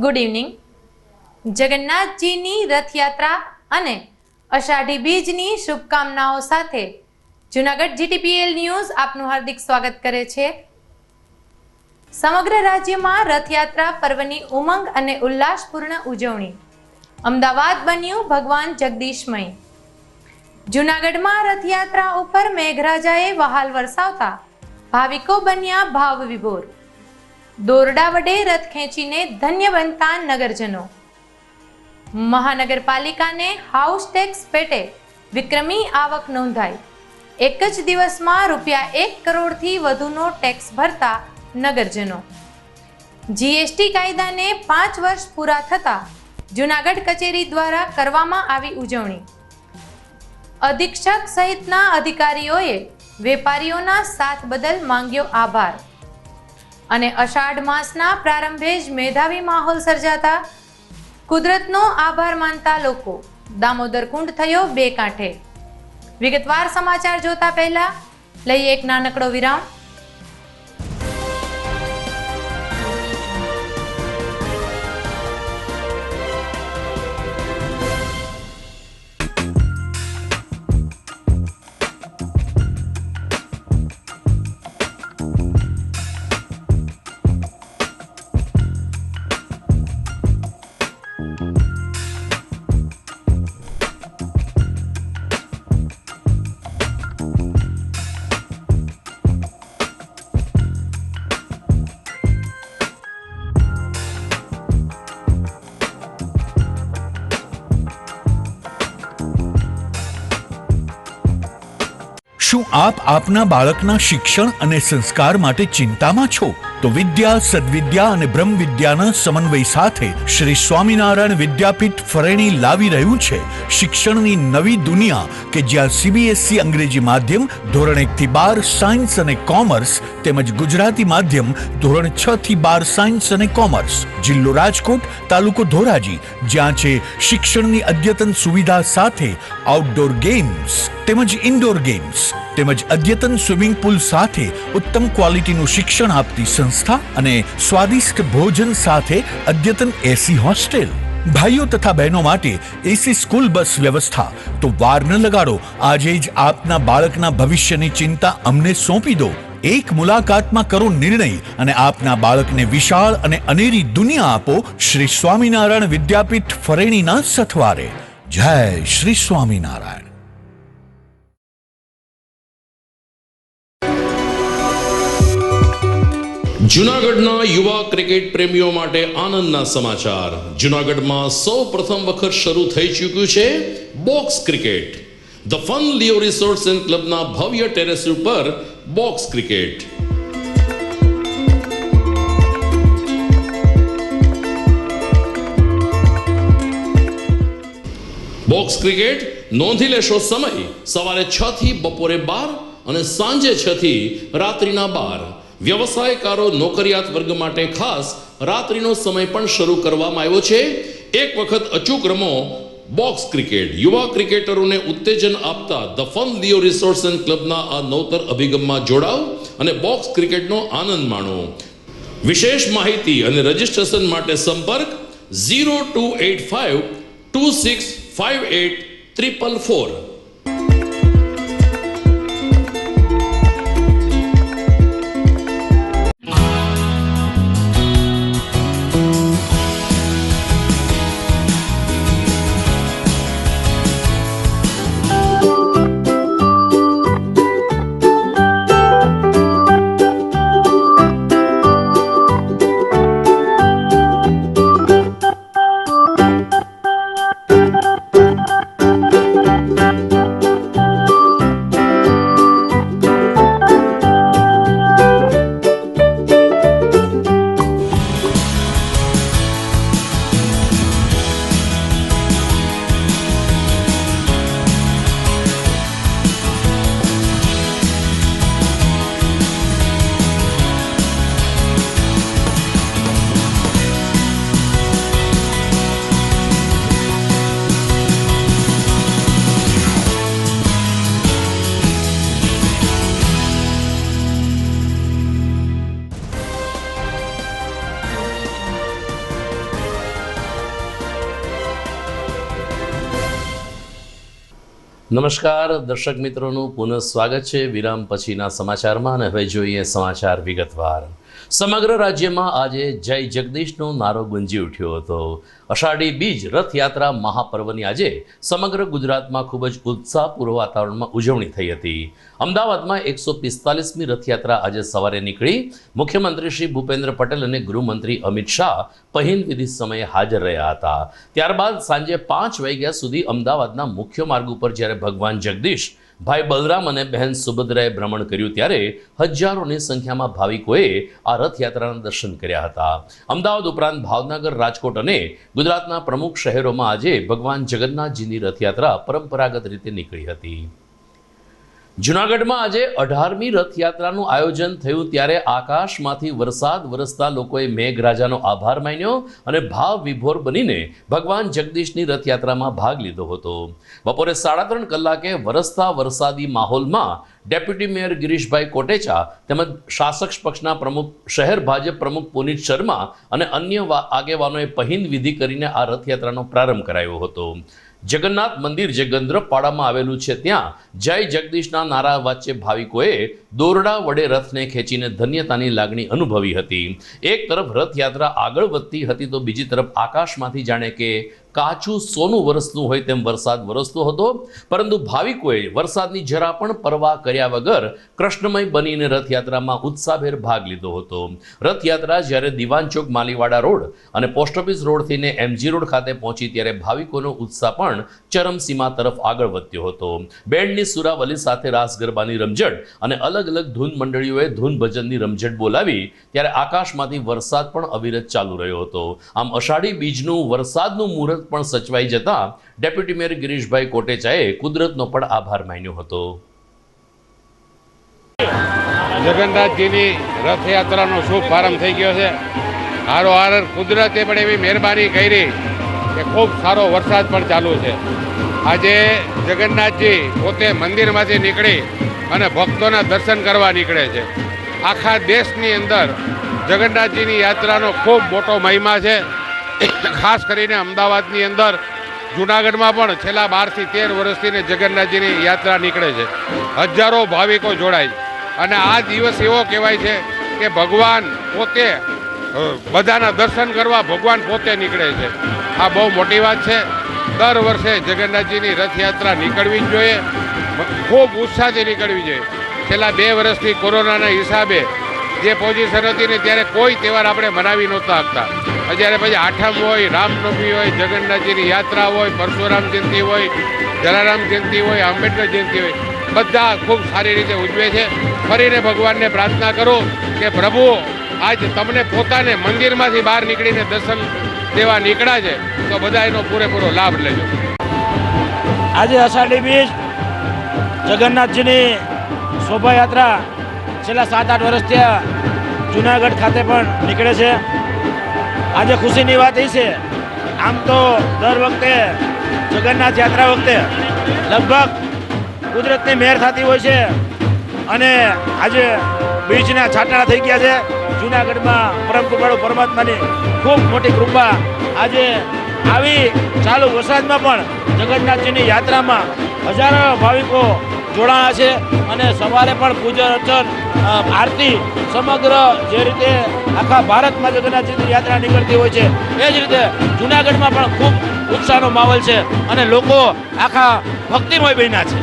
Good evening. જગન્નાથજીની રથયાત્રા અને અષાઢી બીજની શુભકામનાઓ સાથે જૂનાગઢ GTPL ન્યૂઝ આપનું હાર્દિક સ્વાગત કરે છે. સમગ્ર રાજ્યમાં રથયાત્રા પર્વની ઉમંગ અને ઉલ્લાસપૂર્ણ ઉજવણી. અમદાવાદ બન્યું ભગવાન જગદીશમય. જૂનાગઢમાં રથયાત્રા ઉપર મેઘરાજાએ વહાલ વરસાવતા ભાવિકો બન્યા ભાવ વિભોર. દોરડા વડે રથ ખેંચીને ધન્ય બનતા નગરજનો. મહાનગરપાલિકાને હાઉસ ટેક્સ પેટે વિક્રમી આવક નોંધાઈ. એક જ દિવસમાં ₹1 કરોડથી વધુનો ટેક્સ ભરતા નગરજનો. GST કાયદાને 5 વર્ષ પૂરા થતા જૂનાગઢ કચેરી દ્વારા કરવામાં આવી ઉજવણી. અધિક્ષક સહિતના અધિકારીઓએ વેપારીઓના સાથ બદલ માંગ્યો આભાર. અને અષાઢ માસના પ્રારંભે જ મેધાવી માહોલ સર્જાતા કુદરતનો આભાર માનતા લોકો. દામોદર કુંડ થયો 2 કાંઠે. વિગતવાર સમાચાર જોતા પહેલા લઈએ એક નાનકડો વિરામ. શું આપ આપના બાળકના શિક્ષણ અને સંસ્કાર માટે ચિંતામાં છો? તો વિદ્યા, સદવિદ્યા અને બ્રહ્મ વિદ્યાના સમન્વય સાથે શ્રી સ્વામિનારાયણ વિદ્યાપીઠ ફરેણી લાવી રહ્યું છે શિક્ષણની નવી દુનિયા કે જ્યાં CBSE અંગ્રેજી માધ્યમ ધોરણ 1 થી 12 સાયન્સ અને કોમર્સ તેમજ ગુજરાતી માધ્યમ ધોરણ 6 થી 12 સાયન્સ અને કોમર્સ. જિલ્લો રાજકોટ, તાલુકો ધોરાજી, જ્યાં છે શિક્ષણની અદ્યતન સુવિધા સાથે આઉટડોર ગેમ્સ તેમજ ઇન્ડોર ગેમ્સ તેમજ અદ્યતન સ્વિમિંગ પુલ સાથે ઉત્તમ ક્વોલિટીનું શિક્ષણ આપતી સંસ્થા અને સ્વાદિષ્ટ ભોજન સાથે અદ્યતન AC હોસ્ટેલ. ભાઈઓ તથા બહેનો માટે AC સ્કૂલ બસ વ્યવસ્થા. તો વાર ન લગાડો, આજે જ આપના બાળકના ભવિષ્યની ચિંતા અમને સોંપી દો. એક મુલાકાતમાં કરો નિર્ણય અને આપના બાળકને વિશાળ અને અનેરી દુનિયા આપો શ્રી સ્વામિનારાયણ વિદ્યાપીઠ ફરેણીના સથવારે. જય શ્રી સ્વામિનારાયણ. જૂનાગઢના યુવા ક્રિકેટ પ્રેમીઓ માટે આનંદના સમાચાર. જૂનાગઢમાં સૌ પ્રથમ વખત શરૂ થઈ ચૂક્યું છે box cricket. The fun Leo resorts and ક્લબના ભવ્ય ટેરેસ ઉપર બોક્સ ક્રિકેટ. બોક્સ ક્રિકેટ નોંધી લેશો સમય સવારે 6 થી બપોરે 12 અને સાંજે 6 થી રાત્રિના 12. વ્યવસાયકારો, નોકરિયાત વર્ગ માટે ખાસ રાત્રિનો સમય પણ શરૂ કરવામાં આવ્યો છે. એક વખત અચૂક રમો બોક્સ ક્રિકેટ. યુવા ક્રિકેટરોને ઉત્તેજન આપતા the fun Leo resorts and ક્લબના આ નવતર અભિગમમાં જોડાઓ અને બોક્સ ક્રિકેટનો આનંદ માણો. વિશેષ માહિતી અને રજીસ્ટ્રેશન માટે સંપર્ક 0285 2658 444. નમસ્કાર દર્શક મિત્રોનું પુનઃ સ્વાગત છે વિરામ પછીના સમાચારમાં અને હવે જોઈએ સમાચાર વિગતવાર. સમગ્ર રાજ્યમાં આજે જય જગદીશનો નારો ગુંજી ઉઠ્યો હતો. અષાઢી બીજ રથયાત્રા મહાપર્વની આજે સમગ્ર ગુજરાતમાં ખૂબ જ ઉત્સાહપૂર્ણ વાતાવરણમાં ઉજવણી થઈ હતી. અમદાવાદમાં 145મી રથયાત્રા આજે સવારે નીકળી. મુખ્યમંત્રી શ્રી ભૂપેન્દ્ર પટેલ અને ગૃહમંત્રી અમિત શાહ પહિંદ વિધિ સમયે હાજર રહ્યા હતા. ત્યારબાદ સાંજે 5 વાગ્યા સુધી અમદાવાદના મુખ્ય માર્ગ ઉપર જ્યારે ભગવાન જગદીશ, ભાઈ બલરામ અને બહેન સુભદ્રાએ ભ્રમણ કર્યું ત્યારે હજારોની સંખ્યામાં ભાવિકોએ આ રથયાત્રાના દર્શન કર્યા હતા. અમદાવાદ ઉપરાંત ભાવનગર, રાજકોટ અને ગુજરાતના પ્રમુખ શહેરોમાં આજે ભગવાન જગન્નાથજીની રથયાત્રા પરંપરાગત રીતે નીકળી હતી. જૂનાગઢમાં આજે 18મી રથયાત્રાનું આયોજન થયું ત્યારે આકાશમાંથી વરસાદ વરસતા લોકોએ મેઘરાજાનો આભાર માન્યો અને ભાવ વિભોર બનીને ભગવાન જગદીશની રથયાત્રામાં ભાગ લીધો હતો. બપોરે 3:30 કલાકે વરસતા વરસાદી માહોલમાં ડેપ્યુટી મેયર ગિરીશભાઈ કોટેચા તેમજ શાસક પક્ષના પ્રમુખ, શહેર ભાજપ પ્રમુખ પુનિત શર્મા અને અન્ય આગેવાનોએ પહિંદ વિધિ કરીને આ રથયાત્રાનો પ્રારંભ કરાયો હતો. જગન્નાથ મંદિર જે ગંદ્રપાડામાં આવેલું છે ત્યાં જય જગદીશના નારા વચ્ચે ભાવિકોએ દોરડા વડે રથને ખેંચીને ધન્યતાની લાગણી અનુભવી હતી. એક તરફ રથયાત્રા આગળ વધતી હતી તો બીજી તરફ આકાશમાંથી જાણે કે કાચું સોનું વરસતું હોય તેમ વરસાદ વરસતો હતો. પરંતુ ભાવિકોએ વરસાદની જરા પણ પરવા કર્યા વગર કૃષ્ણમય બનીને રથયાત્રામાં ઉત્સાહભેર ભાગ લીધો હતો. રથયાત્રા જ્યારે દિવાન ચોક, માલીવાડા રોડ અને પોસ્ટ ઓફિસ રોડથીને એમજી રોડ ખાતે પહોંચી ત્યારે ભાવિકોનો ઉત્સાહ પણ ચરમસીમા તરફ આગળ વધ્યો હતો. બેન્ડની સુરાવલી સાથે રાસ ગરબાની રમઝટ અને અલગ અલગ ધૂન મંડળીઓએ ધૂન ભજનની રમઝટ બોલાવી ત્યારે આકાશમાંથી વરસાદ પણ અવિરત ચાલુ રહ્યો હતો. આમ અષાઢી બીજનું વરસાદનું મુહૂર્ત પણ સચવાઈ જતા ડેપ્યુટી મેયર ગિરીશભાઈ કોટેચાએ કુદરતનો પણ આભાર માન્યો હતો. જગન્નાથજીની રથયાત્રાનો શુભ પ્રારંભ થઈ ગયો છે. હારોહાર કુદરતે પણ એવી મહેરબાની કરી કે ખૂબ સારો વરસાદ પણ ચાલુ છે. આજે જગન્નાથજી પોતે મંદિરમાંથી નીકળી અને ભક્તોના દર્શન કરવા નીકળે છે. આખા દેશની અંદર જગન્નાથજીની યાત્રાનો ખૂબ મોટો મહિમા છે. ખાસ કરીને અમદાવાદની અંદર, જૂનાગઢમાં પણ છેલ્લા 12 થી 13 વર્ષથી જગન્નાથજીની યાત્રા નીકળે છે. હજારો ભાવિકો જોડાય અને આ દિવસ એવો કહેવાય છે કે ભગવાન પોતે બધાના દર્શન કરવા ભગવાન પોતે નીકળે છે. આ બહુ મોટી વાત છે. દર વર્ષે જગન્નાથજીની રથયાત્રા નીકળવી જ જોઈએ, ખૂબ ઉત્સાહથી નીકળવી જોઈએ. છેલ્લા 2 વર્ષથી કોરોનાના હિસાબે જે પોઝિશન હતી ને ત્યારે કોઈ તહેવાર આપણે મનાવી નહોતા શકતા. જ્યારે પછી આઠમ હોય, રામનવમી હોય, જગન્નાથજીની યાત્રા હોય, પરશુરામ જયંતિ હોય, જલારામ જયંતિ હોય, આંબેડકર જયંતિ હોય, બધા ખૂબ સારી રીતે ઉજવે છે. ફરીને ભગવાનને પ્રાર્થના કરો કે પ્રભુ આજ તમને પોતાને મંદિરમાંથી બહાર નીકળીને દર્શન દેવા નીકળ્યા છે તો બધા એનો પૂરેપૂરો લાભ લેજો. આજે અષાઢી બીજ જગન્નાથજીની શોભાયાત્રા છેલ્લા 7-8 વર્ષથી જૂનાગઢ ખાતે પણ નીકળે છે. આજે ખુશીની વાત એ છે, આમ તો દર વખતે જગન્નાથ યાત્રા વખતે લગભગ કુદરતની મહેર થતી હોય છે અને આજે બીજના છાંટણા થઈ ગયા છે. જૂનાગઢમાં પરમ કૃપાળુ પરમાત્માની ખૂબ મોટી કૃપા આજે આવી ચાલુ વરસાદમાં પણ જગન્નાથજીની યાત્રામાં હજારો ભાવિકો જોડાયા છે અને સવારે પણ પૂજન અર્ચન, આરતી સમગ્ર જે રીતે આખા ભારતમાં જગન્નાથજીની યાત્રા નીકળતી હોય છે એ જ રીતે જૂનાગઢમાં પણ ખૂબ ઉત્સાહનો માહોલ છે અને લોકો આખા ભક્તિમય બન્યા છે.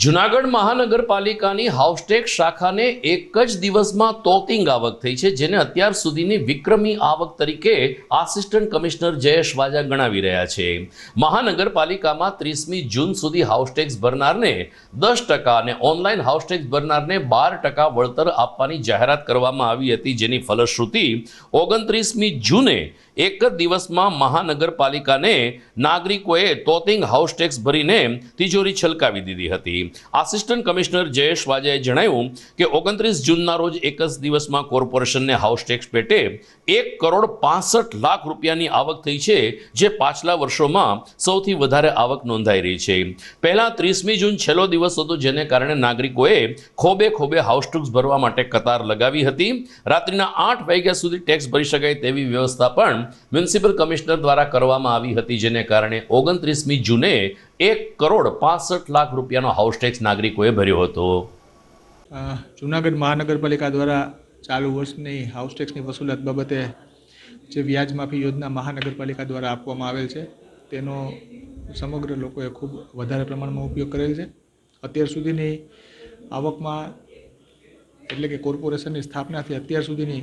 જુનાગઢ મહાનગરપાલિકાની હાઉસટેક્સ શાખાને એક જ દિવસમાં તોતિંગ આવક થઈ છે, જેને અત્યાર સુધીની વિક્રમી આવક તરીકે આસિસ્ટન્ટ કમિશનર જયેશ વાજા ગણાવી રહ્યા છે. મહાનગરપાલિકામાં 30મી જૂન સુધી હાઉસટેક્સ ભરનારને 10% અને ઓનલાઈન હાઉસટેક્સ ભરનારને 12% વળતર આપવાની જાહેરાત કરવામાં આવી હતી, જેની ફલશ્રુતિ 29મી જૂને એક જ દિવસમાં મહાનગરપાલિકાને નાગરિકોએ તોતિંગ હાઉસટેક્સ ભરીને તિજોરી છલકાવી દીધી હતી. આસિસ્ટન્ટ કમિશનર જયેશ વાજાએ જણાવ્યું કે 29 જૂનના રોજ એક જ દિવસમાં કોર્પોરેશનને હાઉસટેક્સ પેટે 1,65,00,000 રૂપિયાની આવક થઈ છે, જે પાછલા વર્ષોમાં સૌથી વધારે આવક નોંધાઈ રહી છે. પહેલા 30મી જૂન છેલ્લો દિવસ હતો, જેને કારણે નાગરિકોએ ખોબે હાઉસટેક્સ ભરવા માટે કતાર લગાવી હતી. રાત્રિના 8 વાગ્યા સુધી ટેક્સ ભરી શકાય તેવી વ્યવસ્થા પણ મ્યુનિસિપલ કમિશનર દ્વારા કરવામાં આવી હતી, જેને કારણે 29મી જૂને 1,65,00,000 રૂપિયાનો હાઉસટેક્સ નાગરિકોએ ભર્યો હતો. જૂનાગઢ મહાનગરપાલિકા દ્વારા ચાલુ વર્ષની હાઉસટેક્સની વસૂલાત બાબતે જે વ્યાજ માફી યોજના મહાનગરપાલિકા દ્વારા આપવામાં આવેલ છે, તેનો સમગ્ર લોકોએ ખૂબ વધારે પ્રમાણમાં ઉપયોગ કરેલ છે. અત્યાર સુધીની આવકમાં, એટલે કે કોર્પોરેશનની સ્થાપનાથી અત્યાર સુધીની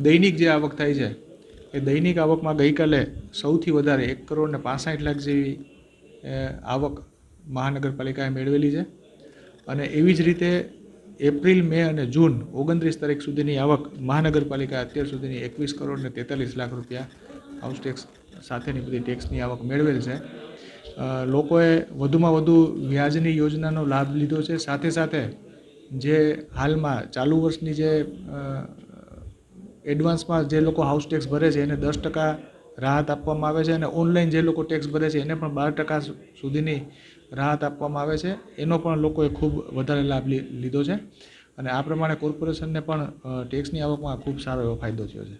દૈનિક જે આવક થાય છે, એ દૈનિક આવકમાં ગઈકાલે સૌથી વધારે 1,65,00,000 જેવી આવક મહાનગરપાલિકાએ મેળવેલી છે. અને એવી જ રીતે એપ્રિલ, મે અને જૂન 29 તારીખ સુધીની આવક મહાનગરપાલિકાએ અત્યાર સુધીની 21,43,00,000 રૂપિયા હાઉસટેક્સ સાથેની બધી ટેક્સની આવક મેળવેલ છે. લોકોએ વધુમાં વધુ વ્યાજની યોજનાનો લાભ લીધો છે. સાથે સાથે જે હાલમાં ચાલુ વર્ષની જે એડવાન્સમાં જે લોકો હાઉસટેક્સ ભરે છે એને 10% રાહત આપવામાં આવે છે, અને ઓનલાઈન જે લોકો ટેક્સ ભરે છે એને પણ 12% સુધીની રાહત આપવામાં આવે છે. એનો પણ લોકોએ ખૂબ વધારે લાભ લીધો છે, અને આ પ્રમાણે કોર્પોરેશનને પણ ટેક્સની આવકમાં ખૂબ સારો એવો ફાયદો થયો છે.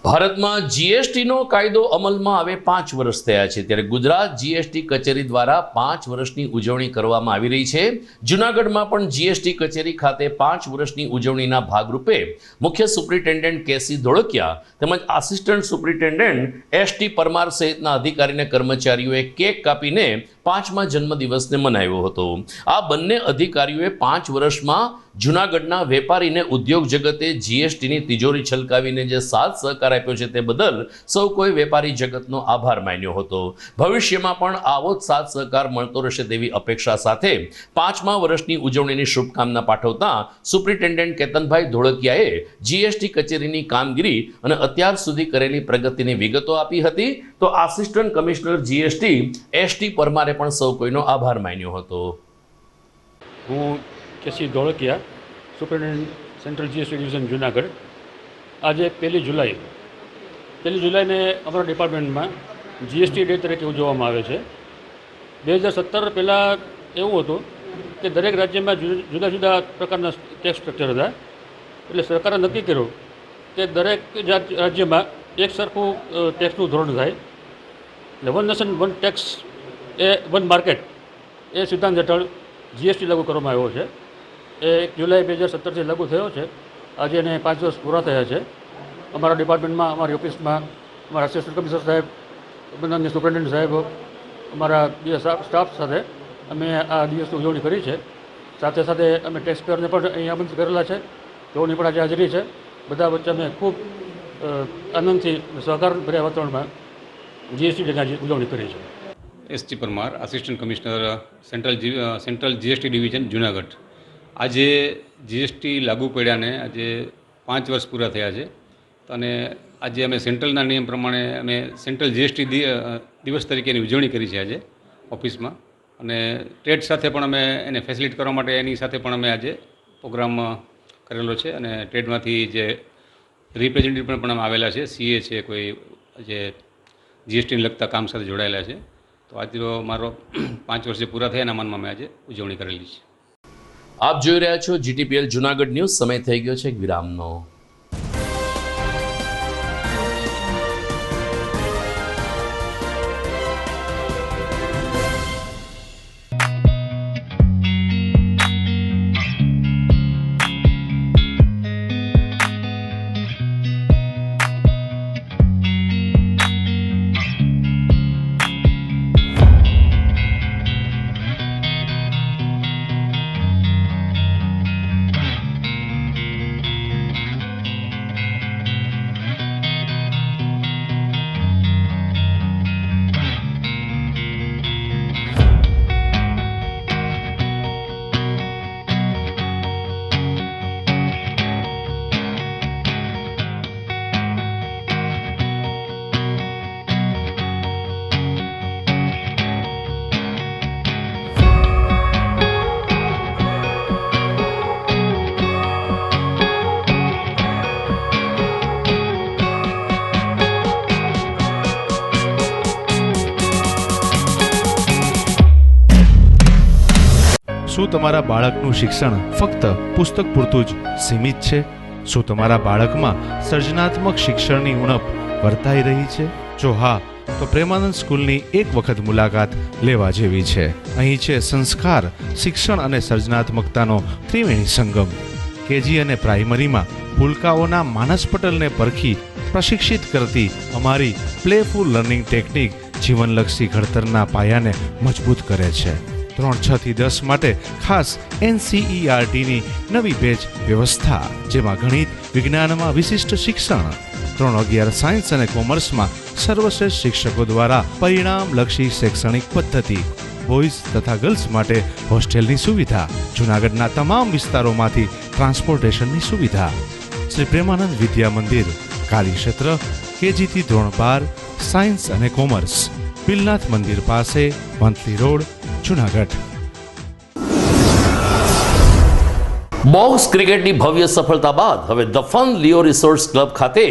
ભારતમાં જીએસટીનો કાયદો અમલમાં આવે 5 વર્ષ થયા છે, ત્યારે ગુજરાત જીએસટી કચેરી દ્વારા 5 વર્ષની ઉજવણી કરવામાં આવી રહી છે. જૂનાગઢમાં પણ જીએસટી કચેરી ખાતે 5 વર્ષની ઉજવણીના ભાગરૂપે મુખ્ય સુપ્રિન્ટેન્ડન્ટ કેસી ધોળકિયા તેમજ આસિસ્ટન્ટ સુપ્રિન્ટેન્ડન્ટ એસટી પરમાર સહિતના અધિકારીને કર્મચારીઓએ કેક કાપીને 5મા જન્મદિવસને મનાવ્યો હતો. આ બંને અધિકારીઓએ 5 વર્ષમાં જૂનાગઢના વેપારીને ઉદ્યોગ જગતે જીએસટીની તિજોરી છલકાવીને જે સાથ સહકાર આપ્યો છે, તે બદલ સૌ કોઈ વેપારી જગતનો આભાર માન્યો હતો. ભવિષ્યમાં પણ આવો જ સાથ સહકાર મળતો રહેશે તેવી અપેક્ષા સાથે 5મા વર્ષની ઉજવણીની શુભકામના પાઠવતા સુપ્રિન્ટેન્ડન્ટ કેતનભાઈ ધોળકિયાએ જીએસટી કચેરીની કામગીરી અને અત્યાર સુધી કરેલી પ્રગતિની વિગતો આપી હતી. તો આસિસ્ટન્ટ કમિશનર જીએસટી એસટી પરમારે પણ સૌ કોઈનો આભાર માન્યો હતો. હું KC Dholakia, superintendent central GST division Junagadh. આજે 1 જુલાઈને અમારા ડિપાર્ટમેન્ટમાં જીએસટી ડે તરીકે ઉજવવામાં આવે છે. 2017 પહેલાં એવું હતું કે દરેક રાજ્યમાં જુદા જુદા પ્રકારના ટેક્સ સ્ટ્રક્ચર હતા. એટલે સરકારે નક્કી કર્યું કે દરેક રાજ્યમાં એક સરખું ટેક્સનું ધોરણ થાય. એટલે વન નેશન વન ટેક્સ એ વન માર્કેટ એ સિદ્ધાંત હેઠળ જીએસટી લાગુ કરવામાં આવ્યો છે. એ 1 જુલાઈ 2017થી લાગુ થયો છે. આજે એને 5 વર્ષ પૂરા થયા છે. અમારા ડિપાર્ટમેન્ટમાં, અમારી ઓફિસમાં અમારા આસિસ્ટન્ટ કમિશનર સાહેબ, બંને સુપ્રિન્ટેન્ડન્ટ સાહેબ, અમારા બીજા સ્ટાફ સાથે અમે આ દિવસની ઉજવણી કરી છે. સાથે સાથે અમે ટેક્સ પેયરને પણ અહીં આમંત્રિત કરેલા છે. તેઓની પણ આજે હાજરી છે. બધા વચ્ચે અમે ખૂબ આનંદથી સહકારભર્યા વાતાવરણમાં જીએસટી ડેની ઉજવણી કરી છે. ST Parmar, assistant commissioner central GST division Junagadh. આજે જીએસટી લાગુ પડ્યાને આજે 5 વર્ષ પૂરા થયા છે, અને આજે અમે સેન્ટ્રલના નિયમ પ્રમાણે અમે સેન્ટ્રલ જીએસટી દિવસ તરીકેની ઉજવણી કરી છે આજે ઓફિસમાં. અને ટ્રેડ સાથે પણ અમે એને ફેસિલિટ કરવા માટે એની સાથે પણ અમે આજે પ્રોગ્રામ કરેલો છે. અને ટ્રેડમાંથી જે રિપ્રેઝેન્ટેટિવ પણ અમે આવેલા છે, સીએ છે, કોઈ જે જીએસટીને લગતા કામ સાથે જોડાયેલા છે. તો આજનો મારો 5 વર્ષે પૂરા થયા એના માનમાં મેં આજે ઉજવણી કરેલી છે. આપ જોઈ રહ્યા છો જીટીપીએલ જુનાગઢ ન્યૂઝ. સમય થઈ ગયો છે એક વિરામનો. શું તમારા બાળકનું શિક્ષણ ફક્ત પુસ્તક પૂરતું જ સીમિત છે? શું તમારા બાળકમાં સર્જનાત્મક શિક્ષણની ઉણપ વર્તાઈ રહી છે? જો હા, તો પ્રેમાનંદ સ્કૂલની એક વખત મુલાકાત લેવા જેવી છે. અહીં છે સંસ્કાર, શિક્ષણ અને સર્જનાત્મકતાનો ત્રિવેણી સંગમ. કેજી અને પ્રાઇમરીમાં ભૂલકાઓના માનસ પટલને પરખી પ્રશિક્ષિત કરતી અમારી પ્લેફુલ લર્નિંગ ટેકનિક જીવનલક્ષી ઘડતરના પાયાને મજબૂત કરે છે. ધોરણ 6 થી 10 માટે ખાસ NCERTની નવી બેચ વ્યવસ્થા, જેમાં ગણિત વિજ્ઞાનમાં વિશિષ્ટ શિક્ષણ. ધોરણ 11 સાયન્સ અને કોમર્સમાં સર્વશ્રેષ્ઠ શિક્ષકો દ્વારા પરિણામલક્ષી શૈક્ષણિક પદ્ધતિ. બોયઝ તથા ગર્લ્સ માટે હોસ્ટેલની સુવિધા. જૂનાગઢના તમામ વિસ્તારોમાંથી ટ્રાન્સપોર્ટેશનની સુવિધા. શ્રી પ્રેમાનંદ વિદ્યા મંદિર, કાર્યક્ષેત્ર KG થી ધોરણ 12 સાયન્સ અને કોમર્સ, બિલનાથ મંદિર પાસે, વંથલી રોડ, જૂનાગઢ. બોક્સ ક્રિકેટની ભવ્ય સફળતા બાદ હવે the fun Leo resource club ખાતે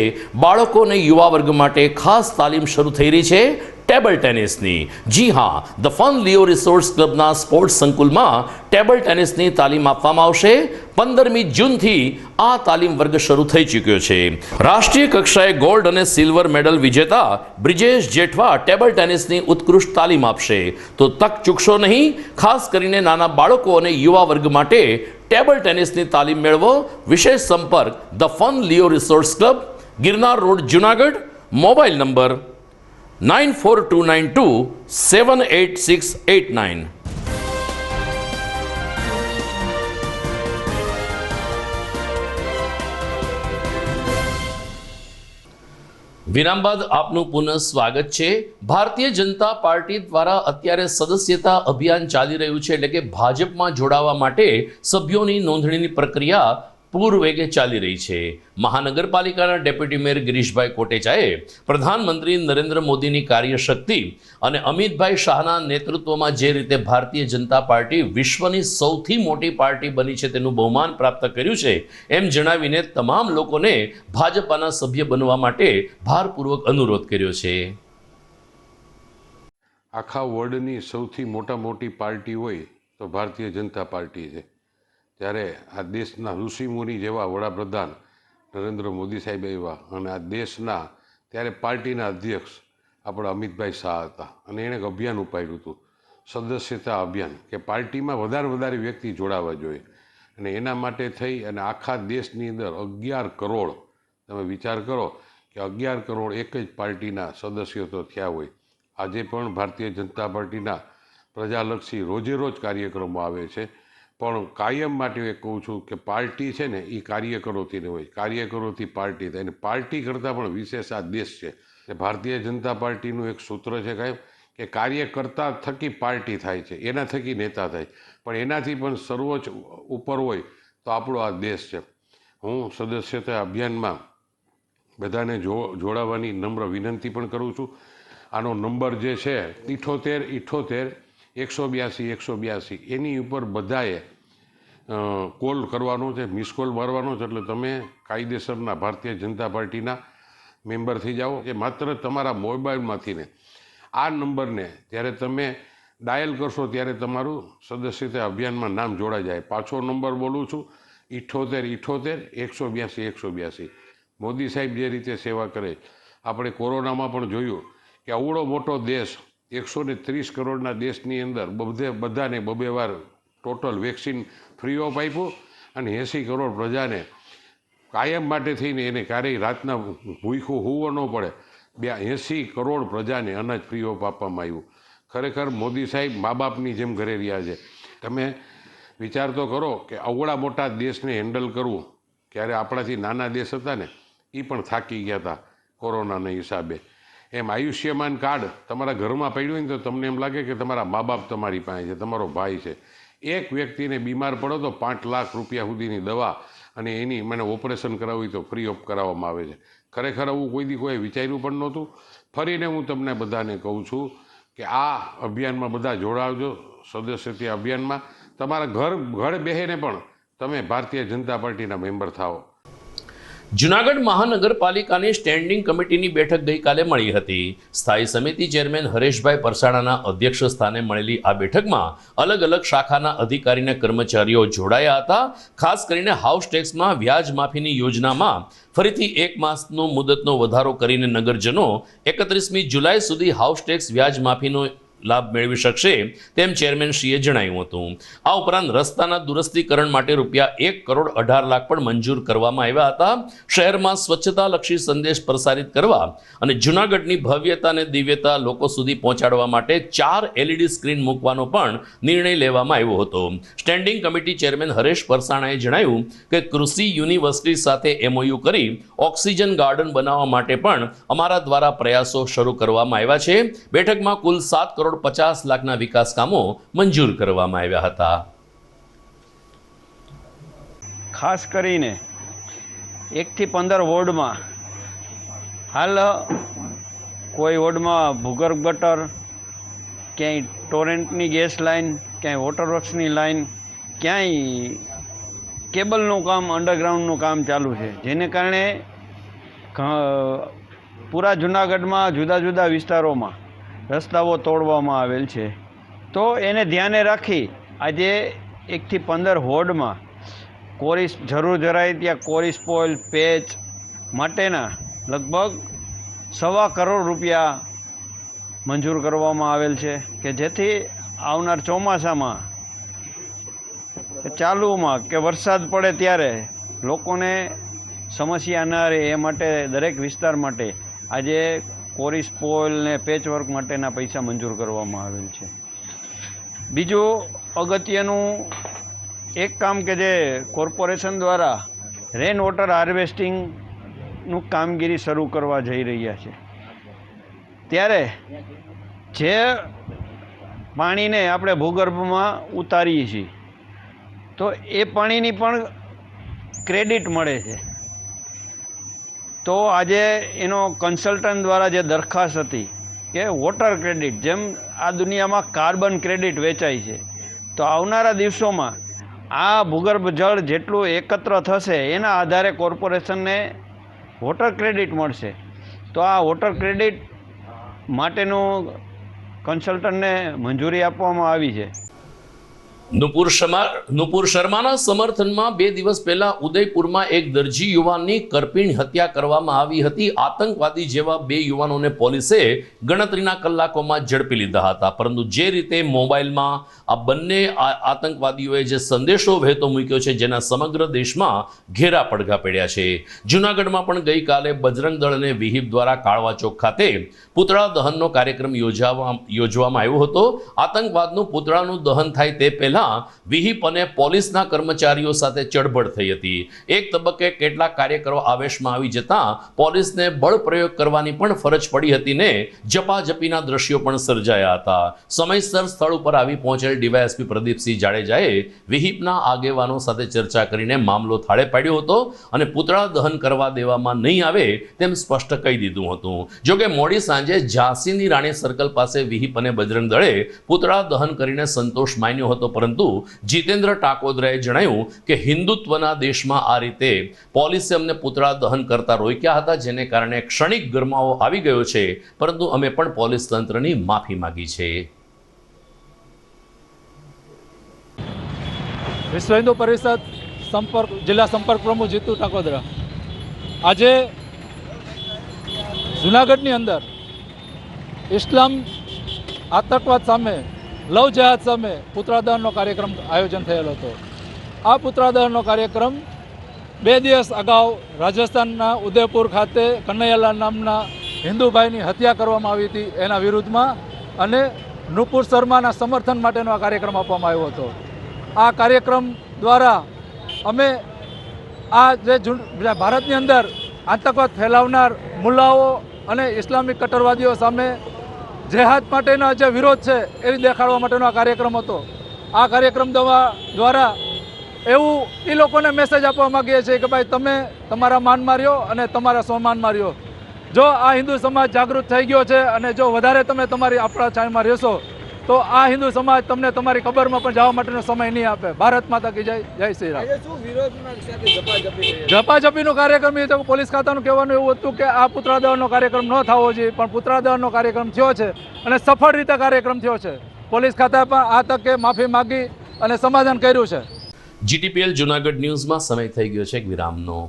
બાળકો અને યુવા વર્ગ માટે ખાસ તાલીમ શરૂ થઈ રહી છે ટેબલ ટેનિસની. જી હા, ધ ફન લિયો રિસોર્સ ક્લબના સ્પોર્ટ્સ સંકુલમાં ટેબલ ટેનિસની તાલીમ આપવામાં આવશે. 15મી જૂનથી આ તાલીમ વર્ગ શરૂ થઈ ચૂક્યો છે. રાષ્ટ્રીય કક્ષાએ ગોલ્ડ અને સિલ્વર મેડલ વિજેતા બ્રિજેશ જેઠવા ટેબલ ટેનિસની ઉત્કૃષ્ટ તાલીમ આપશે. તો તક ચૂકશો નહીં. ખાસ કરીને નાના બાળકો અને યુવા વર્ગ માટે ટેબલ ટેનિસની તાલીમ મેળવો. વિશેષ સંપર્ક the fun Leo resource club, Girnar road, Junagadh. Mobile number 9429278689. વિરામ બાદ આપનું પુનઃ સ્વાગત છે. ભારતીય જનતા પાર્ટી દ્વારા અત્યારે સદસ્યતા અભિયાન ચાલી રહ્યું છે, એટલે કે ભાજપમાં જોડાવા માટે સભ્યોની નોંધણીની પ્રક્રિયા પૂર વેગે ચાલી રહી છે. મહાનગરપાલિકાના ડેપ્યુટી મેયર ગિરીશભાઈ કોટેચાએ પ્રધાનમંત્રી નરેન્દ્ર મોદીની કાર્યશક્તિ અને અમિતભાઈ શાહના નેતૃત્વમાં જે રીતે ભારતીય જનતા પાર્ટી વિશ્વની સૌથી મોટી પાર્ટી બની છે તેનું બહુમાન પ્રાપ્ત કર્યું છે, એમ જણાવીને તમામ લોકોને ભાજપાના સભ્ય બનવા માટે ભારપૂર્વક અનુરોધ કર્યો છે. આખા વર્લ્ડની સૌથી મોટી પાર્ટી હોય તો ભારતીય જનતા પાર્ટી છે. ત્યારે આ દેશના ઋષિમુનિ જેવા વડાપ્રધાન નરેન્દ્ર મોદી સાહેબ આવ્યા અને આ દેશના ત્યારે પાર્ટીના અધ્યક્ષ આપણા અમિતભાઈ શાહ હતા અને એણે એક અભિયાન ઉપાડ્યું હતું, સદસ્યતા અભિયાન, કે પાર્ટીમાં વધારે વ્યક્તિ જોડાવા જોઈએ. અને એના માટે થઈ અને આખા દેશની અંદર 11 કરોડ, તમે વિચાર કરો કે 11 કરોડ એક જ પાર્ટીના સદસ્યો તો થયા હોય. આજે પણ ભારતીય જનતા પાર્ટીના પ્રજાલક્ષી રોજે રોજ કાર્યક્રમો આવે છે, પણ કાયમ માટે એ કહું છું કે પાર્ટી છે ને એ કાર્યકરોથી ન હોય, કાર્યકરોથી પાર્ટી થાય. અને પાર્ટી કરતાં પણ વિશેષ આ દેશ છે. ભારતીય જનતા પાર્ટીનું એક સૂત્ર છે કાંઈ કે કાર્યકર્તા થકી પાર્ટી થાય છે, એના થકી નેતા થાય, પણ એનાથી પણ સર્વોચ્ચ ઉપર હોય તો આપણો આ દેશ છે. હું સદસ્યતા અભિયાનમાં બધાને જોડાવાની નમ્ર વિનંતી પણ કરું છું. આનો નંબર જે છે 78-78-182-182, એની ઉપર બધાએ કોલ કરવાનો છે, મિસ કોલ મારવાનો છે, એટલે તમે કાયદેસરના ભારતીય જનતા પાર્ટીના મેમ્બર થઈ જાઓ. એ માત્ર તમારા મોબાઈલમાંથી ને આ નંબરને જ્યારે તમે ડાયલ કરશો ત્યારે તમારું સદસ્યતા અભિયાનમાં નામ જોડાઈ જાય. પાછો નંબર બોલું છું, 78-78-182-182. મોદી સાહેબ જે રીતે સેવા કરે, આપણે કોરોનામાં પણ જોયું કે આવડો મોટો દેશ, 130 કરોડના દેશની અંદર બધાને 2 વાર ટોટલ વેક્સિન ફ્રી ઓફ આપ્યું અને 80 કરોડ પ્રજાને કાયમ માટે થઈને એને ક્યારેય રાતના ભૂખ્યું હોવો ન પડે, 80 કરોડ પ્રજાને અનાજ ફ્રી ઓફ આપવામાં આવ્યું. ખરેખર મોદી સાહેબ મા બાપની જેમ ઘરે રહ્યા છે. તમે વિચાર તો કરો કે આવડા મોટા દેશને હેન્ડલ કરવું, ક્યારે આપણાથી નાના દેશ હતા ને એ પણ થાકી ગયા હતા કોરોનાના હિસાબે. એમ આયુષ્યમાન કાર્ડ તમારા ઘરમાં પડ્યું હોય ને તો તમને એમ લાગે કે તમારા મા બાપ તમારી પાસે છે, તમારો ભાઈ છે. એક વ્યક્તિને બીમાર પડો તો 5 લાખ રૂપિયા સુધીની દવા અને એની મને ઓપરેશન કરાવવું તો ફ્રી ઓફ કરાવવામાં આવે છે. ખરેખર આવું કોઈ વિચાર્યું પણ નહોતું. ફરીને હું તમને બધાને કહું છું કે આ અભિયાનમાં બધા જોડાવજો, સદસ્યતા અભિયાનમાં. તમારા ઘર બેહીને પણ તમે ભારતીય જનતા પાર્ટીના મેમ્બર થાઓ. જૂનાગઢ મહાનગરપાલિકાની સ્ટેન્ડિંગ કમિટીની બેઠક ગઈકાલે મળી હતી. સ્થાયી સમિતિ ચેરમેન હરેશભાઈ પરસાણાના અધ્યક્ષ સ્થાને મળેલી આ બેઠકમાં અલગ અલગ શાખાના અધિકારીના કર્મચારીઓ જોડાયા હતા. ખાસ કરીને હાઉસ ટેક્સમાં વ્યાજ માફીની યોજનામાં ફરીથી 1 માસનો મુદતનો વધારો કરીને નગરજનો 31મી જુલાઈ સુધી હાઉસ ટેક્સ વ્યાજ માફીનો લાભ મેળવી શકશે તેમ ચેરમેનશ્રીએ જણાવ્યું હતું. આ ઉપરાંત રસ્તાના દુરસ્તીકરણ માટે ₹1.18 કરોડ પણ મંજૂર કરવામાં આવ્યા હતા. શહેરમાં સ્વચ્છતાલક્ષી સંદેશ પ્રસારિત કરવા અને જૂનાગઢની ભવ્યતા અને દિવ્યતા લોકો સુધી પહોંચાડવા માટે 4 LED સ્ક્રીન મૂકવાનો પણ નિર્ણય લેવામાં આવ્યો હતો. સ્ટેન્ડિંગ કમિટી ચેરમેન હરેશ પરસાણાએ જણાવ્યું કે કૃષિ યુનિવર્સિટી સાથે MOU કરી ઓક્સિજન ગાર્ડન બનાવવા માટે પણ અમારા દ્વારા પ્રયાસો શરૂ કરવામાં આવ્યા છે. બેઠકમાં કુલ 7.50 કરોડ વિકાસ કામો મંજૂર કરવામાં આવ્યા હતા. ખાસ કરીને 1 થી 15 વોર્ડમાં હાલ કોઈ વોર્ડમાં ભૂગર્ભ ગટર, ક્યાંય ટોરેન્ટની ગેસ લાઇન, ક્યાંય વોટરવર્ક્સની લાઇન, ક્યાંય કેબલનું કામ, અંડરગ્રાઉન્ડનું કામ ચાલુ છે, જેને કારણે પૂરા જૂનાગઢમાં જુદા જુદા વિસ્તારોમાં રસ્તાઓ તોડવામાં આવેલ છે. તો એને ધ્યાને રાખી આજે 1 થી 15 વોર્ડમાં કોરિસ જરૂર જણાય ત્યાં કોરિસ પોલ પેચ માટેના લગભગ ₹1.25 કરોડ મંજૂર કરવામાં આવેલ છે કે જેથી આવનાર ચોમાસામાં ચાલુમાં કે વરસાદ પડે ત્યારે લોકોને સમસ્યા ન રહે એ માટે દરેક વિસ્તાર માટે આજે કોરિસ પોલ ને પેચવર્ક માટેના પૈસા મંજૂર કરવામાં આવેલ છે. બીજું અગત્યનું એક કામ કે જે કોર્પોરેશન દ્વારા રેન વોટર હાર્વેસ્ટિંગનું કામગીરી શરૂ કરવા જઈ રહ્યા છે. ત્યારે જે પાણીને આપણે ભૂગર્ભમાં ઉતારીએ છીએ તો એ પાણીની પણ ક્રેડિટ મળે છે. તો આજે એનો કન્સલ્ટન્ટ દ્વારા જે દરખાસ્ત હતી કે વોટર ક્રેડિટ, જેમ આ દુનિયામાં કાર્બન ક્રેડિટ વેચાય છે, તો આવનારા દિવસોમાં આ ભૂગર્ભ જળ જેટલું એકત્ર થશે એના આધારે કોર્પોરેશનને વોટર ક્રેડિટ મળશે. તો આ વોટર ક્રેડિટ માટેનું કન્સલ્ટન્ટને મંજૂરી આપવામાં આવી છે. નુપુર શર્માના સમર્થનમાં 2 દિવસ પહેલા ઉદયપુરમાં એક દરજી યુવાનની કરપીણ હત્યા કરવામાં આવી હતી. આતંકવાદી જેવા 2 યુવાનોને પોલીસે ગણતરીના કલાકોમાં ઝડપી લીધા હતા. પરંતુ જે રીતે મોબાઈલમાં આ બંને આતંકવાદીઓએ જે સંદેશો વહેતો મૂક્યો છે, જેના સમગ્ર દેશમાં ઘેરા પડઘા પડ્યા છે. જૂનાગઢમાં પણ ગઈકાલે બજરંગ દળ અને વિહિપ દ્વારા કાળવા ચોક ખાતે પૂતળા દહનનો કાર્યક્રમ યોજવામાં આવ્યો હતો. આતંકવાદનું પૂતળાનું દહન થાય તે પહેલા વિહિપ અને પોલીસના કર્મચારીઓ સાથે ચડબડ થઈ હતી. એક તબક્કે કેટલાક કાર્યકરો આવેશમાં આવી જતા પોલીસને બળ પ્રયોગ કરવાની પણ ફરજ પડી હતી ને ઝપાઝપીના દ્રશ્યો પણ સર્જાયા હતા. સમયસર સ્થળ ઉપર આવી પહોંચેલ ડીવાયએસપી પ્રદીપસિંહ જાડેજાએ વિહિપના આગેવાનો સાથે ચર્ચા કરીને મામલો થાળે પાડ્યો હતો અને પૂતળા દહન કરવા દેવામાં નહીં આવે તેમ સ્પષ્ટ કહી દીધું હતું. જોકે મોડી સાંજે ઝાંસીની રાણી સર્કલ પાસે વિહિપ અને બજરંગ દળે પૂતળા દહન કરીને સંતોષ માન્યો હતો. પરંતુ જીતેન્દ્ર ટાકોદરાએ જણાવ્યું કે હિન્દુત્વના દેશમાં આ રીતે પોલીસે અમને પૂતળા દહન કરતા રોક્યા હતા, જેને કારણે ક્ષણિક ગરમાવો આવી ગયો છે, પરંતુ અમે પણ પોલીસ તંત્રની માફી માંગી છે. વિશ્વ હિન્દુ પરિષદ જિલ્લા સંપર્ક પ્રમુખ જીતુ ટાકોદરા. આજે જૂનાગઢની અંદર ઇસ્લામ આતંકવાદ સામે, લવ જહાદ સામે પૂતળા દહનનો કાર્યક્રમ આયોજન થયેલો હતો. આ પૂતળા દહનનો કાર્યક્રમ 2 દિવસ અગાઉ રાજસ્થાનના ઉદયપુર ખાતે કનૈયાલાલ નામના હિન્દુભાઈની હત્યા કરવામાં આવી હતી, એના વિરુદ્ધમાં અને નુપુર શર્માના સમર્થન માટેનો આ કાર્યક્રમ આપવામાં આવ્યો હતો. આ કાર્યક્રમ દ્વારા અમે આ જે ભારતની અંદર આતંકવાદ ફેલાવનાર મુલ્લાઓ અને ઇસ્લામિક કટ્ટરવાદીઓ સામે જેહાદ માટેનો જે વિરોધ છે એ દેખાડવા માટેનો આ કાર્યક્રમ હતો. આ કાર્યક્રમ દ્વારા એવું એ લોકોને મેસેજ આપવા માગીએ છીએ કે ભાઈ તમે તમારા માન માર્યો અને તમારા સ્વમાન માર્યો. જો આ હિન્દુ સમાજ જાગૃત થઈ ગયો છે અને જો વધારે તમે તમારી આપણા છાયમાં રહેશો તો તો આ હિન્દુ સમાજ તમને તમારી કબરમાં પણ જવા માટેનો સમય નહીં આપે. ભારત માતા કી જય. જય શ્રી રામ. ઝપાઝપીનો કાર્યક્રમ એ તો પોલીસ ખાતાનું કહેવાનું એવું હતું કે આ પુતળા દહનનો કાર્યક્રમ ન થવો જોઈએ, પણ પુતળા દહનનો કાર્યક્રમ થયો છે અને સફળ રીતે કાર્યક્રમ થયો છે. પોલીસ ખાતા પણ આ તકે માફી માગી અને સમાધાન કર્યું છે. GTPL જુનાગઢ ન્યૂઝમાં સમય થઈ ગયો છે એક વિરામનો.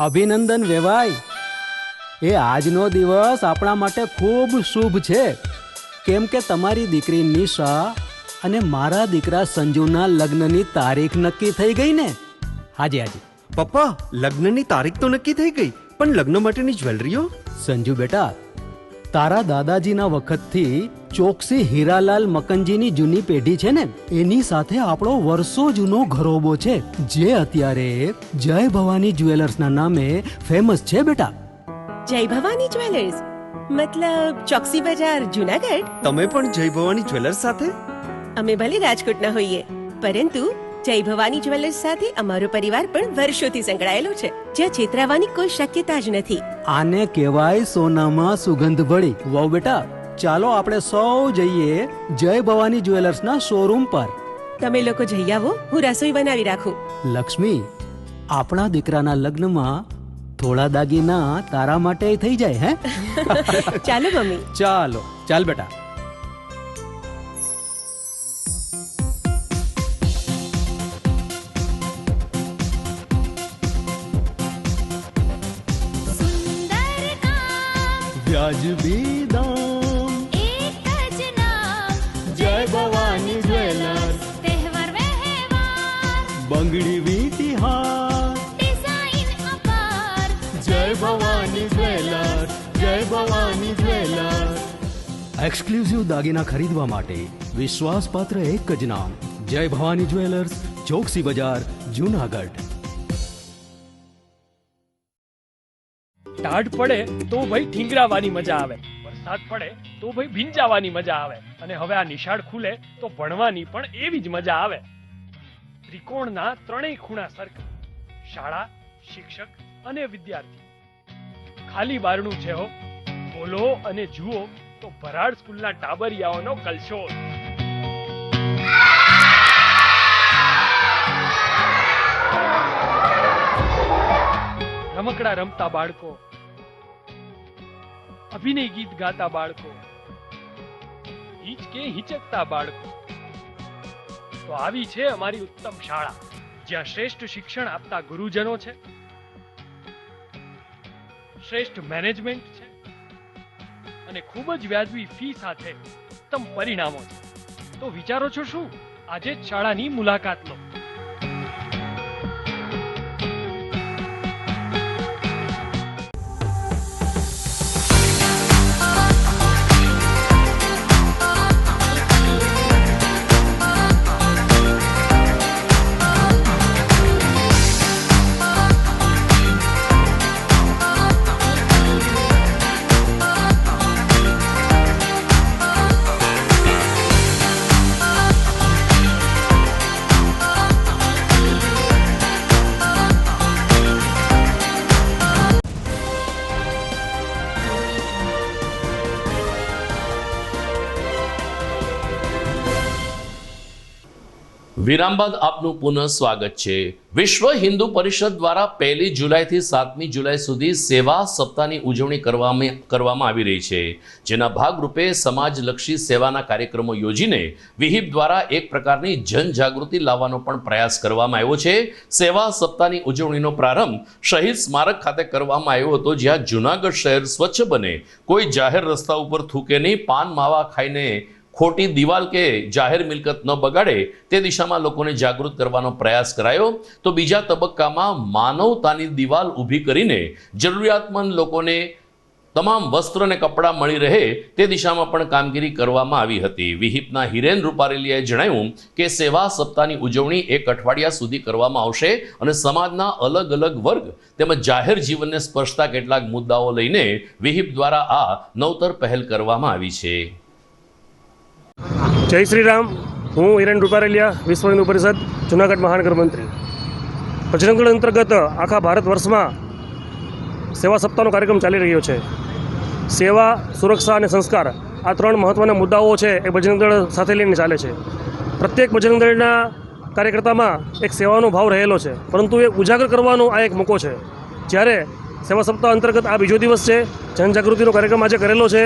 અભિનંદન વેવાઈ, એ આજનો દિવસ આપણા માટે ખૂબ શુભ છે, કેમ કે તમારી દીકરી નિશા અને મારા દીકરા સંજુના લગ્નની તારીખ નક્કી થઈ ગઈ ને. હાજી હાજી પપ્પા, લગ્નની તારીખ તો નક્કી થઈ ગઈ, પણ લગ્ન માટેની જ્વેલરીઓ? સંજુ બેટા, તારા દાદાજીના વખતથી ચોકસી હીરાલાલ મકનજીની જૂની પેઢી છે ને, એની સાથે આપણો વર્ષો જૂનો ઘરોબો છે, જે અત્યારે જય ભવાની જ્વેલર્સના નામે ફેમસ છે બેટા. જય ભવાની જ્વેલર્સ મતલબ ચોકસી બજાર જુનાગઢ? તમે પણ જય ભવાની જ્વેલર્સ સાથે? અમે ભલે રાજકોટના હોઈએ, પરંતુ જય ભવાની જ્વેલર્સ સાથે અમારો પરિવાર પણ વર્ષોથી સંકળાયેલો છે, જ્યાં છેતરાવાની કોઈ શક્યતા જ નથી. આને કહેવાય સોનામાં સુગંધ ભળી. વહુ બેટા, ચાલો આપણે સૌ જઈએ જય ભવાની જ્વેલર્સના શોરૂમ પર. તમે લોકો જઈ આવો, હું રસોઈ બનાવી રાખું. લક્ષ્મી, આપણા દીકરાના લગ્નમાં થોડા દાગીના તારા માટે થઈ જાય. હે ચાલો મમ્મી. ચાલો ચાલ બેટા. વ્યાજબી દામ, એક જ નામ, જય ભવાની જ્વેલર્સ. તહેવાર વ્યવહાર, બંગડી વીંટી હાર, ડિઝાઇન અપાર, જય ભવાની જ્વેલર્સ, જય ભવાની જ્વેલર્સ. એક્સક્લુઝિવ દાગીના ખરીદવા માટે વિશ્વાસપાત્ર એક જ નામ, જય ભવાની જ્વેલર્સ, ચોકસી બજાર, જુનાગઢ. ટાઢ પડે તો ભાઈ ઠીંગરાવાની મજા આવે, વરસાદ પડે તો ભાઈ ભીંજાવાની મજા આવે, અને હવે આ નિશાળ ખુલે તો ભણવાની પણ એવી જ મજા આવે. ત્રિકોણના ત્રણેય ખૂણા સરખા, શાળા, શિક્ષક અને વિદ્યાર્થી. ખાલી બારણું છે હો, બોલો અને જુઓ તો ભરાડ સ્કૂલના ટાબરિયાઓનો કલશોલ. રમકડા રમતા બાળકો, અભિનય ગીત ગાતા બાળકો, હિચકે હિચકતા બાળકો. તો આવી છે અમારી ઉત્તમ શાળા, જ્યાં શ્રેષ્ઠ શિક્ષણ આપતા ગુરુજનો છે, શ્રેષ્ઠ મેનેજમેન્ટ છે અને ખૂબ જ વ્યાજબી ફી સાથે ઉત્તમ પરિણામો છે. તો વિચારો છો શું? આજે જ શાળાની મુલાકાત લો. વિરામ બાદ આપનું પુનઃ સ્વાગત છે. વિશ્વ હિન્દુ પરિષદ દ્વારા 1 જુલાઈથી 7મી જુલાઈ સુધી સેવા સપ્તાહની ઉજવણી કરવામાં આવી રહી છે, જેના ભાગરૂપે સમાજલક્ષી સેવાના કાર્યક્રમો યોજીને વિહિપ દ્વારા એક પ્રકારની જનજાગૃતિ લાવવાનો પણ પ્રયાસ કરવામાં આવ્યો છે. સેવા સપ્તાહની ઉજવણીનો પ્રારંભ શહીદ સ્મારક ખાતે કરવામાં આવ્યો હતો, જ્યાં જૂનાગઢ શહેર સ્વચ્છ બને, કોઈ જાહેર રસ્તા ઉપર થૂકે નહીં, પાન માવા ખાઈને ખોટી દિવાલ કે જાહેર મિલકત ન બગાડે તે દિશામાં લોકોને જાગૃત કરવાનો પ્રયાસ કરાયો. તો બીજા તબક્કામાં માનવતાની દિવાલ ઊભી કરીને જરૂરિયાતમંદ લોકોને તમામ વસ્ત્ર અને કપડાં મળી રહે તે દિશામાં પણ કામગીરી કરવામાં આવી હતી. વિહિપના હિરેન રૂપારેલીએ જણાવ્યું કે સેવા સપ્તાહની ઉજવણી 1 અઠવાડિયા સુધી કરવામાં આવશે અને સમાજના અલગ અલગ વર્ગ તેમજ જાહેર જીવનને સ્પર્શતા કેટલાક મુદ્દાઓ લઈને વિહિપ દ્વારા આ નવતર પહેલ કરવામાં આવી છે. જય શ્રી રામ. હું હિરેન રૂપારેલિયા, વિશ્વ હિન્દુ પરિષદ જૂનાગઢ મહાનગર મંત્રી. બજરંગદળ અંતર્ગત આખા ભારત વર્ષમાં સેવા સપ્તાહનો કાર્યક્રમ ચાલી રહ્યો છે. સેવા, સુરક્ષા અને સંસ્કાર આ 3 મહત્ત્વના મુદ્દાઓ છે એ બજરંગદળ સાથે લઈને ચાલે છે. પ્રત્યેક બજરંગદળના કાર્યકર્તામાં એક સેવાનો ભાવ રહેલો છે, પરંતુ એ ઉજાગર કરવાનો આ એક મોકો છે. જ્યારે સેવા સપ્તાહ અંતર્ગત આ બીજો દિવસ છે, જનજાગૃતિનો કાર્યક્રમ આજે કરેલો છે.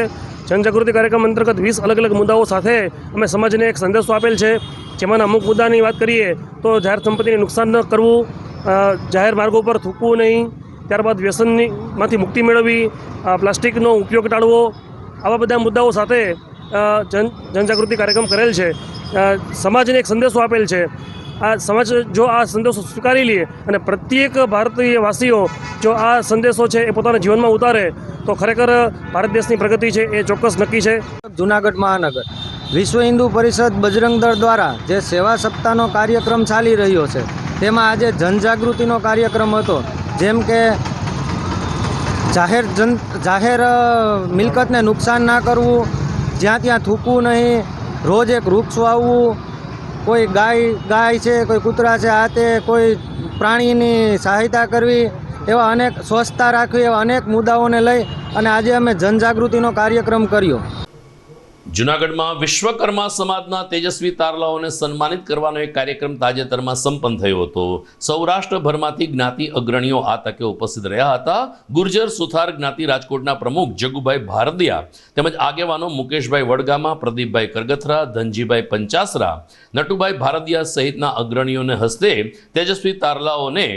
જનજાગૃતિ કાર્યક્રમ અંતર્ગત 20 અલગ અલગ મુદ્દાઓ સાથે અમે સમાજને એક સંદેશો આપેલ છે, જેમાંના અમુક મુદ્દાની વાત કરીએ તો જાહેર સંપત્તિને નુકસાન ન કરવું, જાહેર માર્ગો પર થૂકવું નહીં, ત્યારબાદ વ્યસનમાંથી મુક્તિ મેળવવી, પ્લાસ્ટિકનો ઉપયોગ ટાળવો, આવા બધા મુદ્દાઓ સાથે જનજાગૃતિ કાર્યક્રમ કરેલ છે. સમાજને એક સંદેશો આપેલ છે. આ સમાજ જો આ સંદેશો સ્વીકારી લે અને પ્રત્યેક ભારતીય વાસીઓ જો આ સંદેશો છે એ પોતાના જીવનમાં ઉતારે તો ખરેખર ભારત દેશની પ્રગતિ છે એ ચોક્કસ નક્કી છે. જૂનાગઢ મહાનગર વિશ્વ હિન્દુ પરિષદ બજરંગદળ દ્વારા જે સેવા સપ્તાહનો કાર્યક્રમ ચાલી રહ્યો છે, તેમાં આજે જનજાગૃતિનો કાર્યક્રમ હતો. જેમ કે જાહેર મિલકતને નુકસાન ના કરવું, જ્યાં ત્યાં થૂકવું નહીં, રોજ એક વૃક્ષ વાવવું, કોઈ ગાય છે, કોઈ કૂતરા છે, આ તે કોઈ પ્રાણીની સહાયતા કરવી, એવા અનેક સ્વચ્છતા રાખવી, એવા અનેક મુદ્દાઓને લઈ અને આજે અમે જનજાગૃતિનો કાર્યક્રમ કર્યો. જૂનાગઢમાં વિશ્વકર્મા સમાજના તેજસ્વી તારલાઓને સન્માનિત કરવાનો એક કાર્યક્રમ તાજેતરમાં સંપન્ન થયો હતો. સૌરાષ્ટ્રભરમાંથી જ્ઞાતિ અગ્રણીઓ આ તકે ઉપસ્થિત રહ્યા હતા. ગુર્જર સુથાર જ્ઞાતિ રાજકોટના પ્રમુખ જગુભાઈ ભારદિયા તેમજ આગેવાનો મુકેશભાઈ વડગામા, પ્રદીપભાઈ કરગથરા, ધનજીભાઈ પંચાસરા, નટુભાઈ ભારદિયા સહિતના અગ્રણીઓને હસ્તે તેજસ્વી તારલાઓને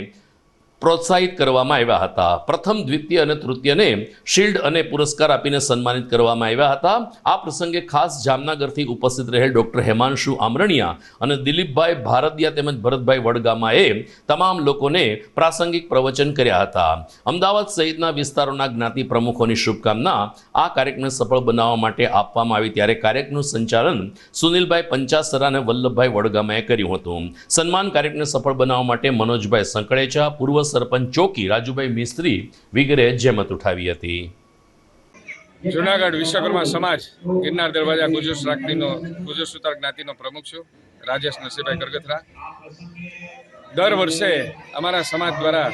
પ્રોત્સાહિત કરવામાં આવ્યા હતા. પ્રથમ, દ્વિતીય અને તૃતીયને શિલ્ડ અને પુરસ્કાર આપીને સન્માનિત કરવામાં આવ્યા હતા. આ પ્રસંગે ખાસ જામનગરથી ઉપસ્થિત રહેલ ડોક્ટર હેમાંશુ આમરણિયા અને દિલીપભાઈ ભારદિયા તેમજ ભરતભાઈ વડગામાએ તમામ લોકોને પ્રાસંગિક પ્રવચન કર્યા હતા. અમદાવાદ સહિતના વિસ્તારોના જ્ઞાતિ પ્રમુખોની શુભકામના આ કાર્યક્રમને સફળ બનાવવા માટે આપવામાં આવી, ત્યારે કાર્યક્રમનું સંચાલન સુનિલભાઈ પંચાસરા અને વલ્લભભાઈ વડગામાએ કર્યું હતું. સન્માન કાર્યક્રમને સફળ બનાવવા માટે મનોજભાઈ સંકળેચા, પૂર્વ સરપંચ ચોકી રાજુભાઈ મિસ્ત્રી વગેરે જહેમત ઉઠાવી હતી. જૂનાગઢ વિશ્વકર્મા સમાજ ગિરનાર દરવાજા ગુર્જર સુતાર જ્ઞાતિનો પ્રમુખ છું, રાજેશ નરસિંહભાઈ કરગથરા. દર વર્ષે અમારા સમાજ દ્વારા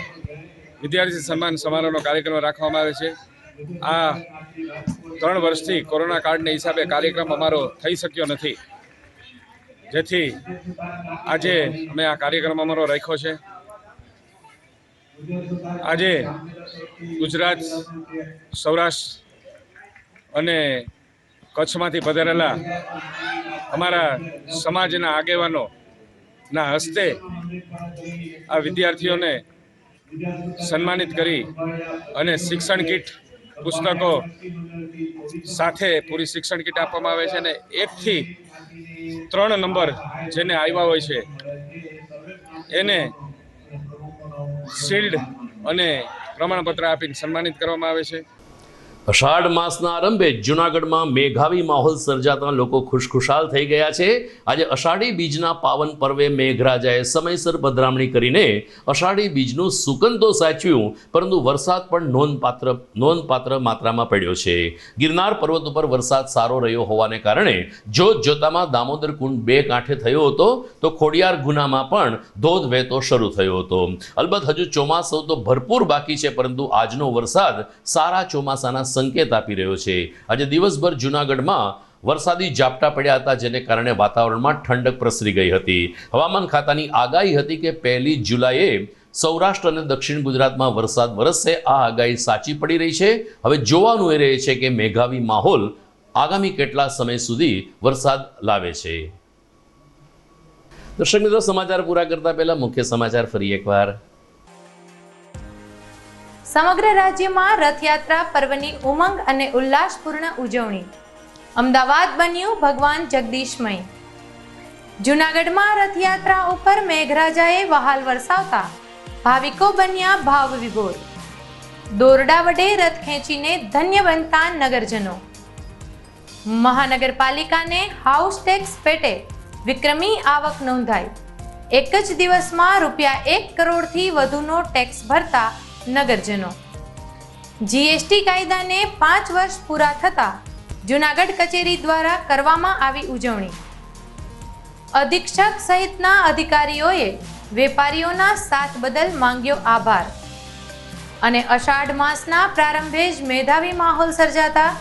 વિદ્યાર્થી સન્માન સમારોહનો કાર્યક્રમ રાખવામાં આવે છે. આ 3 વર્ષથી કોરોના કાળને હિસાબે કાર્યક્રમ અમારો થઈ શક્યો નથી, જેથી આજે અમે આ કાર્યક્રમ અમારો રાખ્યો છે. આજે ગુજરાત, સૌરાષ્ટ્ર અને કચ્છમાંથી પધારેલા અમારા સમાજના આગેવાનોના હસ્તે આ વિદ્યાર્થીઓને સન્માનિત કરી અને શિક્ષણ કીટ, પુસ્તકો સાથે પૂરી શિક્ષણ કીટ આપવામાં આવે છે અને 1 થી 3 નંબર જેને આવ્યા હોય છે એને શિલ્ડ અને પ્રમાણપત્ર આપીને સન્માનિત કરવામાં આવે છે. અષાઢ માસના આરંભે જૂનાગઢમાં મેઘાવી માહોલ સર્જાતા લોકો ખુશખુશાલ થઈ ગયા છે. આજે અષાઢી બીજના પાવન પર્વે મેઘરાજાએ સમયસર પધરામણી કરીને અષાઢી બીજનું સુકન તો સાચવ્યું, પરંતુ વરસાદ પણ નોંધપાત્ર માત્રામાં પડ્યો છે. ગિરનાર પર્વત ઉપર વરસાદ સારો રહ્યો હોવાને કારણે જોતજોતામાં દામોદર કુંડ 2 કાંઠે થયો હતો, તો ખોડિયાર ગુનામાં પણ ધોધ વહેતો શરૂ થયો હતો. અલબત્ત હજુ ચોમાસું તો ભરપૂર બાકી છે, પરંતુ આજનો વરસાદ સારા ચોમાસાના સંકેત આપી રહ્યો છે. આજે દિવસભર જૂનાગઢમાં વરસાદી ઝાપટા પડ્યા હતા, જેને કારણે વાતાવરણમાં ઠંડક પ્રસરી ગઈ હતી. હવામાન ખાતાની આગાહી હતી કે 1 જુલાઈએ સૌરાષ્ટ્ર અને દક્ષિણ ગુજરાતમાં વરસાદ વરસશે. આ આગાહી સાચી પડી રહી છે. હવે જોવાનું એ રહે છે કે મેઘાવી માહોલ આગામી કેટલા સમય સુધી વરસાદ લાવે છે. દર્શક મિત્રો, સમાચાર પૂરા કરતા પહેલા મુખ્ય સમાચાર ફરી એકવાર. સમગ્ર રાજ્યમાં રથયાત્રા પર્વની ઉમંગ અને ઉલ્લાસપૂર્ણ ઉજવણી. અમદાવાદ બન્યું ભગવાન જગદીશમય. જૂનાગઢમાં રથયાત્રા ઉપર મેઘરાજાએ વહાલ વરસાવતા ભાવિકો બન્યા ભાવ વિભોર. દોરડા વડે રથ ખેંચીને ધન્ય બનતા નગરજનો. મહાનગરપાલિકાને હાઉસ ટેક્સ પેટે વિક્રમી આવક નોંધાઈ. એક જ દિવસમાં ₹1 કરોડથી વધુનો ટેક્સ ભરતા નગરજનો. જીએસટી કાયદાને 5 વર્ષ પૂરા થતા જૂનાગઢ કચેરી દ્વારા કરવામાં આવી ઉજવણી. અધિક્ષક સહિતના અધિકારીઓએ વેપારીઓના સાથ બદલ માંગ્યો આભાર. અને અષાઢ માસના પ્રારંભે જ મેધાવી માહોલ સર્જાતા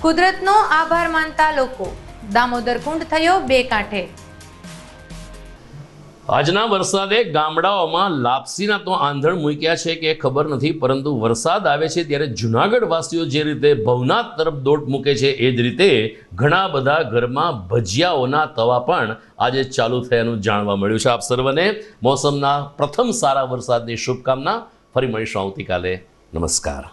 કુદરતનો આભાર માનતા લોકો. દામોદર કુંડ થયો 2 કાંઠે. આજના વરસાદે ગામડાઓમાં લાપસીના તો આંધણ મૂક્યા છે કે ખબર નથી, પરંતુ વરસાદ આવે છે ત્યારે જૂનાગઢ વાસીઓ જે રીતે ભવનાથ તરફ દોટ મૂકે છે, એ જ રીતે ઘણા બધા ઘરમાં ભજીયાઓના તવા પણ આજે ચાલુ થયાનું જાણવા મળ્યું છે. આપ સર્વને મોસમના પ્રથમ સારા વરસાદની શુભકામના. ફરી મળીશું આવતીકાલે. નમસ્કાર.